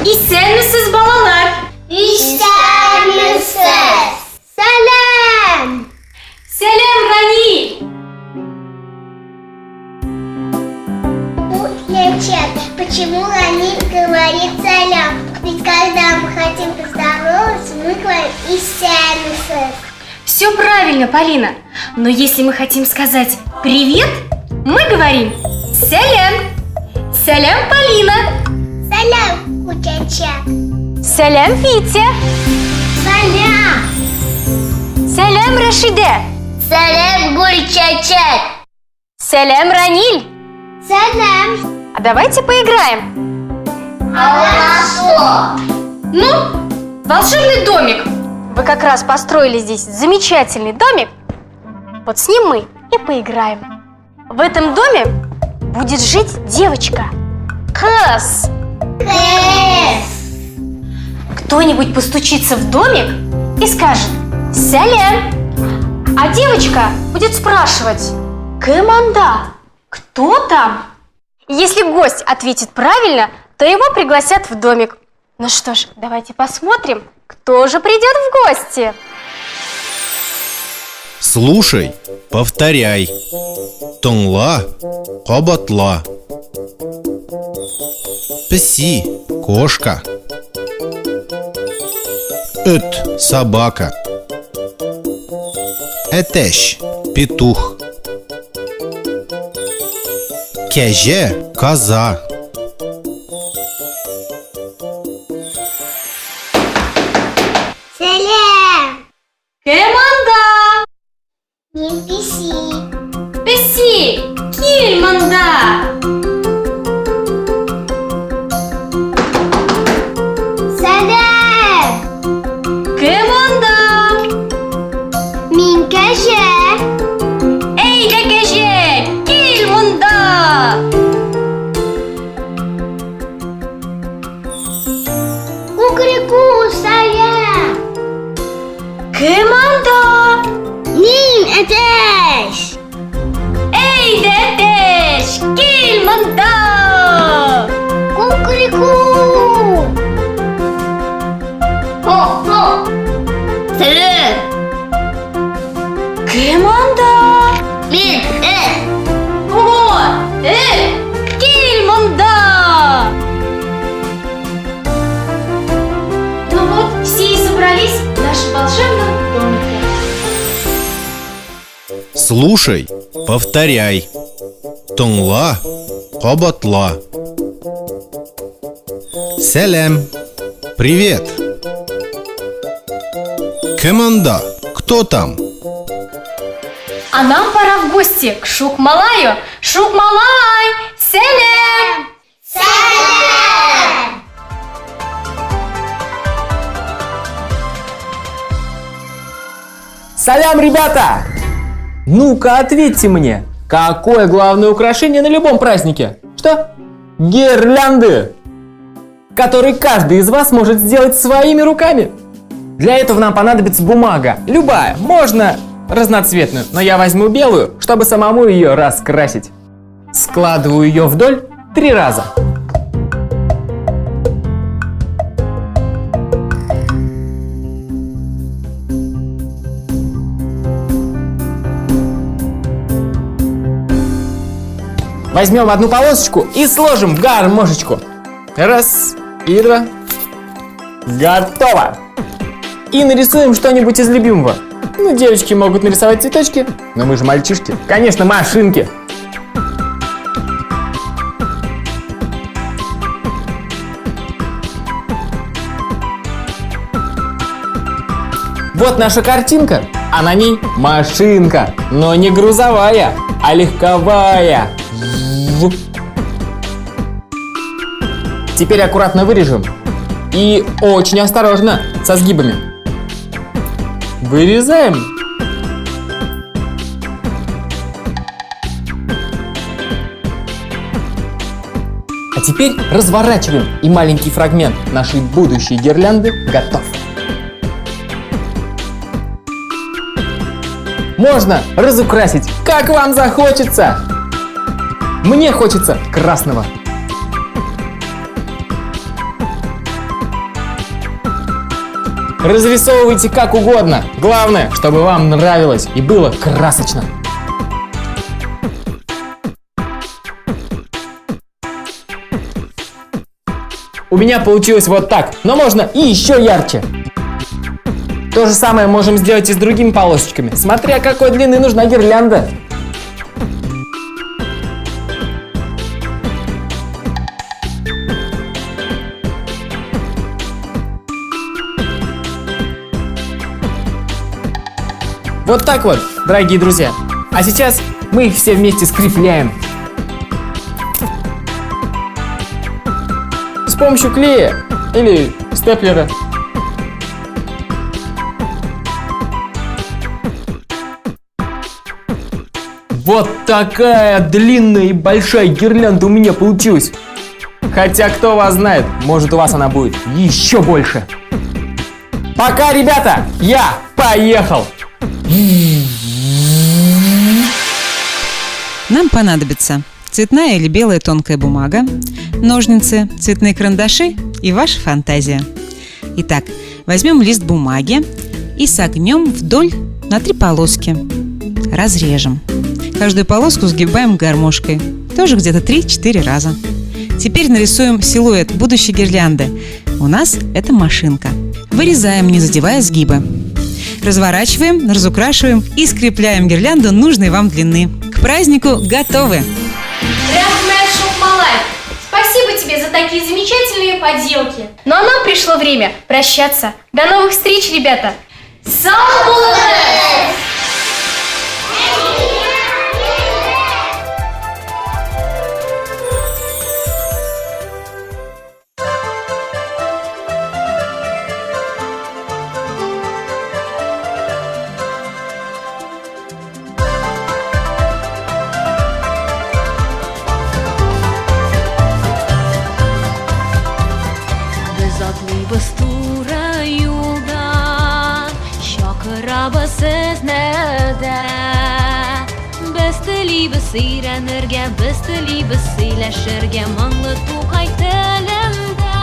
İstenmişsiz balalar. İstenmişsiz. Selam. Selam Раниль. Лечат, почему Раниль говорит салям? Ведь когда мы хотим поздороваться, мы говорим «İstenmişsiz». Все правильно, Полина. Но если мы хотим сказать «привет», мы говорим «Сәлем». Сәлем, Полина. Салям, Кучача. Сәлем, Витя. Салям. Сәлем, Рашиде. Салям, Гульчача. Сәлем, Раниль. Салям. А давайте поиграем. Хорошо. Ну, волшебный домик. Вы как раз построили здесь замечательный домик. Вот с ним мы и поиграем. В этом доме будет жить девочка. Кыз. Кто-нибудь постучится в домик и скажет «Сәлем». А девочка будет спрашивать «Кім анда?» Кто там? Если гость ответит правильно, то его пригласят в домик. Ну что ж, давайте посмотрим, кто же придет в гости. Слушай, повторяй. Тыңла, қабатла. Пси, кошка. Үт, собака. Әтеш, петух. Кәже, коза. Салям. Кім анда? Мен писи. Песі, кел мында. Салям. Кім анда? Мен кәже. Әйдә кәже, кел мында. Кукареку, салям. Кім анда? Мен әтеш. Әйдә әтеш, кел мында. Кукареку. Хо-хо. Салям. Кім анда? Мен О, кел мында. Ну вот, все и собрались в нашем волшебном домике. Слушай, повторяй. Тыңла, қабатла. Сәлем. Привет. Кім анда? Кто там? А нам пора в гости к Шукмалаю. Шукмалай, сәлем! Салям. Салям, ребята! Ну-ка, ответьте мне, какое главное украшение на любом празднике? Что? Гирлянды, которые каждый из вас может сделать своими руками. Для этого нам понадобится бумага, любая, можно разноцветную, но я возьму белую, чтобы самому ее раскрасить. Складываю ее вдоль 3 раза. Возьмем одну полосочку и сложим в гармошечку. Раз и два. Готово! И нарисуем что-нибудь из любимого. Ну, девочки могут нарисовать цветочки, но мы же мальчишки. Конечно, машинки. Вот наша картинка, а на ней машинка, но не грузовая, а легковая. Теперь аккуратно вырежем и очень осторожно, со сгибами. Вырезаем. А теперь разворачиваем, и маленький фрагмент нашей будущей гирлянды готов. Можно разукрасить, как вам захочется. Мне хочется красного. Разрисовывайте как угодно. Главное, чтобы вам нравилось и было красочно. У меня получилось вот так, но можно и еще ярче. То же самое можем сделать и с другими полосочками, смотря какой длины нужна гирлянда. Вот так вот, дорогие друзья. А сейчас мы их все вместе скрепляем. С помощью клея или степлера. Вот такая длинная и большая гирлянда у меня получилась. Хотя, кто вас знает, может, у вас она будет еще больше. Пока, ребята, я поехал! Нам понадобится цветная или белая тонкая бумага, ножницы, цветные карандаши и ваша фантазия. Итак, возьмем лист бумаги и согнем вдоль на 3 полоски. Разрежем. Каждую полоску сгибаем гармошкой, тоже где-то 3-4 раза. Теперь нарисуем силуэт будущей гирлянды. У нас это машинка. Вырезаем, не задевая сгибы. Разворачиваем, разукрашиваем и скрепляем гирлянду нужной вам длины. К празднику готовы! Спасибо тебе за такие замечательные поделки. Ну а нам пришло время прощаться. До новых встреч, ребята! Салбулес! Bastura yoldan Şakıra siznede Bestili besirenirge Bestili besileşirge Manlı tuğay telimde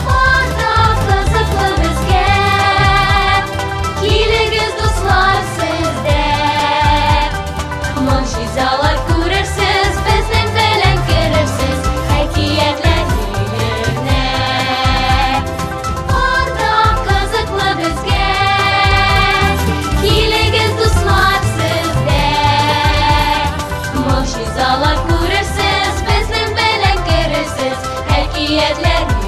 Orada kızıklı bizge Kiligiz dostlar sizde Manşizalar kurursiz Bizden falan kırırsız Hakiyetler Zalar kurursiz, bizden belen görürsüz, hakiyetler